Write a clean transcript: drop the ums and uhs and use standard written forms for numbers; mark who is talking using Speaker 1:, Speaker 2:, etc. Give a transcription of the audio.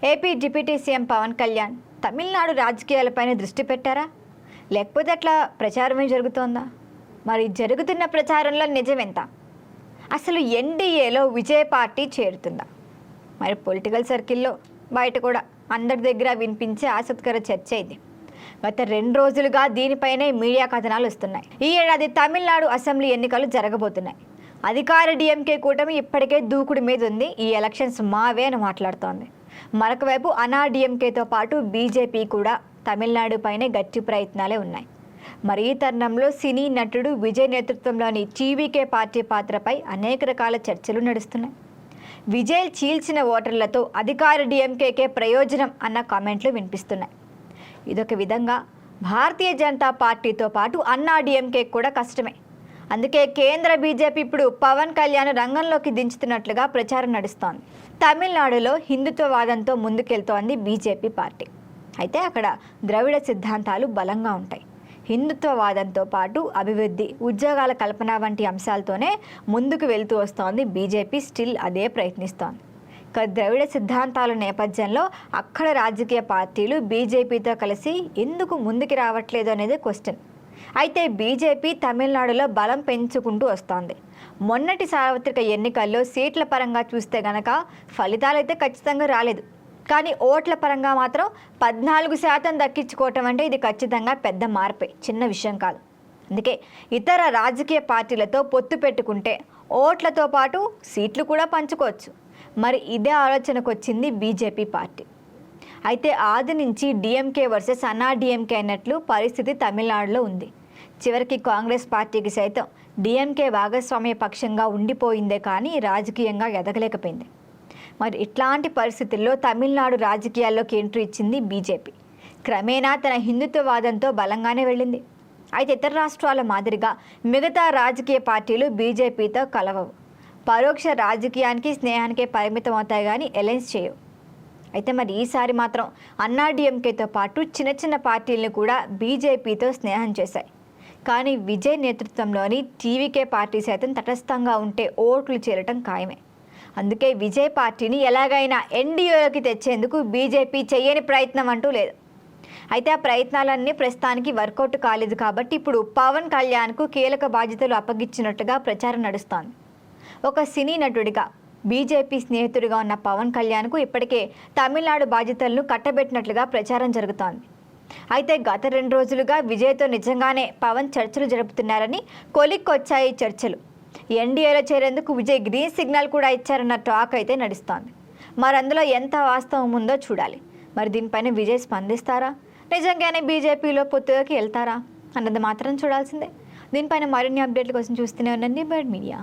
Speaker 1: AP deputy CM Pawan Kalyan Tamil Nadu రాజకీయాలపైన దృష్టి పెట్టారా, లేకపోతే అట్లా ప్రచారమే జరుగుతోందా? మరి జరుగుతున్న ప్రచారంలో నిజమెంత? అసలు ఎన్డీఏలో విజయ్ పార్టీ చేరుతుందా? మరి పొలిటికల్ సర్కిల్లో బయట కూడా అందరి దగ్గర వినిపించే ఆసక్తికర చర్చ ఇది. గత 2 రోజులుగా దీనిపైనే మీడియా కథనాలు వస్తున్నాయి. ఈ ఏడాది తమిళనాడు అసెంబ్లీ ఎన్నికలు జరగబోతున్నాయి. అధికార డిఎంకే కూటమి ఇప్పటికే దూకుడు మీద ఉంది. ఈ ఎలక్షన్స్ మావే అని మాట్లాడుతోంది. మరొక వైపు అన్నా డిఎంకేతో పాటు బీజేపీ కూడా తమిళనాడు పైనే గట్టి ప్రయత్నాలే ఉన్నాయి. మరి ఈ తరుణంలో సినీ నటుడు విజయ్ నేతృత్వంలోని టీవీకే పార్టీ పాత్రపై అనేక రకాల చర్చలు నడుస్తున్నాయి. విజయ్ చీల్చిన ఓటర్లతో అధికార డిఎంకేకే ప్రయోజనం అన్న కామెంట్లు వినిపిస్తున్నాయి. ఇదొక విధంగా భారతీయ జనతా పార్టీతో పాటు అన్నా డిఎంకే కూడా కష్టమే. అందుకే కేంద్ర బీజేపీ ఇప్పుడు పవన్ కళ్యాణ్ రంగంలోకి దించుతున్నట్లుగా ప్రచారం నడుస్తోంది. తమిళనాడులో హిందుత్వవాదంతో ముందుకెళ్తోంది బీజేపీ పార్టీ. అయితే అక్కడ ద్రవిడ సిద్ధాంతాలు బలంగా ఉంటాయి. హిందుత్వవాదంతో పాటు అభివృద్ధి, ఉద్యోగాల కల్పన వంటి అంశాలతోనే ముందుకు వెళ్తూ వస్తోంది బీజేపీ. స్టిల్ అదే ప్రయత్నిస్తోంది. ద్రవిడ సిద్ధాంతాల నేపథ్యంలో అక్కడ రాజకీయ పార్టీలు బీజేపీతో కలిసి ఎందుకు ముందుకు రావట్లేదు అనేది క్వశ్చన్. అయితే బీజేపీ తమిళనాడులో బలం పెంచుకుంటూ వస్తోంది. మొన్నటి సార్వత్రిక ఎన్నికల్లో సీట్ల పరంగా చూస్తే గనక ఫలితాలైతే ఖచ్చితంగా రాలేదు. కానీ ఓట్ల పరంగా మాత్రం 14% దక్కించుకోవటం అంటే ఇది ఖచ్చితంగా పెద్ద మార్పే, చిన్న విషయం కాదు. అందుకే ఇతర రాజకీయ పార్టీలతో పొత్తు పెట్టుకుంటే ఓట్లతో పాటు సీట్లు కూడా పంచుకోవచ్చు. మరి ఇదే ఆలోచనకు వచ్చింది బీజేపీ పార్టీ. అయితే ఆది నుంచి డిఎంకే వర్సెస్ అన్నా డిఎంకే అన్నట్లు పరిస్థితి తమిళనాడులో ఉంది. చివరికి కాంగ్రెస్ పార్టీకి సైతం డిఎంకే భాగస్వామ్య పక్షంగా ఉండిపోయిందే కానీ రాజకీయంగా ఎదగలేకపోయింది. మరి ఇట్లాంటి పరిస్థితుల్లో తమిళనాడు రాజకీయాల్లోకి ఎంట్రీ ఇచ్చింది బీజేపీ. క్రమేణా తన హిందుత్వవాదంతో బలంగానే వెళ్ళింది. అయితే ఇతర రాష్ట్రాల మాదిరిగా మిగతా రాజకీయ పార్టీలు బీజేపీతో కలవవు. పరోక్ష రాజకీయానికి, స్నేహానికే పరిమితం అవుతాయి కానీ అలయన్స్ చేయవు. అయితే మరి ఈసారి మాత్రం అన్నా డిఎంకేతో పాటు చిన్న చిన్న పార్టీలను కూడా బీజేపీతో స్నేహం చేశాయి. కానీ విజయ్ నేతృత్వంలోని టీవీకే పార్టీ సైతం తటస్థంగా ఉంటే ఓట్లు చేరటం ఖాయమే. అందుకే విజయ్ పార్టీని ఎలాగైనా ఎన్డీఏలోకి తెచ్చేందుకు బీజేపీ చేయని ప్రయత్నం అంటూ లేదు. అయితే ఆ ప్రయత్నాలన్నీ ప్రస్తుతానికి వర్కౌట్ కాలేదు. కాబట్టి ఇప్పుడు పవన్ కళ్యాణ్కు కీలక బాధ్యతలు అప్పగించినట్టుగా ప్రచారం నడుస్తోంది. ఒక సినీ నటుడిగా బీజేపీ స్నేహితుడిగా ఉన్న పవన్ కళ్యాణ్కు ఇప్పటికే తమిళనాడు బాధ్యతలను కట్టబెట్టినట్లుగా ప్రచారం జరుగుతోంది. అయితే గత 2 రోజులుగా విజయ్తో నిజంగానే పవన్ చర్చలు జరుపుతున్నారని కొలిక్కొచ్చాయి చర్చలు. ఎన్డీఏలో చేరేందుకు విజయ్ గ్రీన్ సిగ్నల్ కూడా ఇచ్చారన్న టాక్ అయితే నడుస్తోంది. మరి అందులో ఎంత వాస్తవం ఉందో చూడాలి. మరి దీనిపైన విజయ్ స్పందిస్తారా, నిజంగానే బీజేపీలో పొత్తులోకి వెళ్తారా అన్నది మాత్రం చూడాల్సిందే. దీనిపైన మరిన్ని అప్డేట్ల కోసం చూస్తూనే ఉండండి బర్డ్ మీడియా.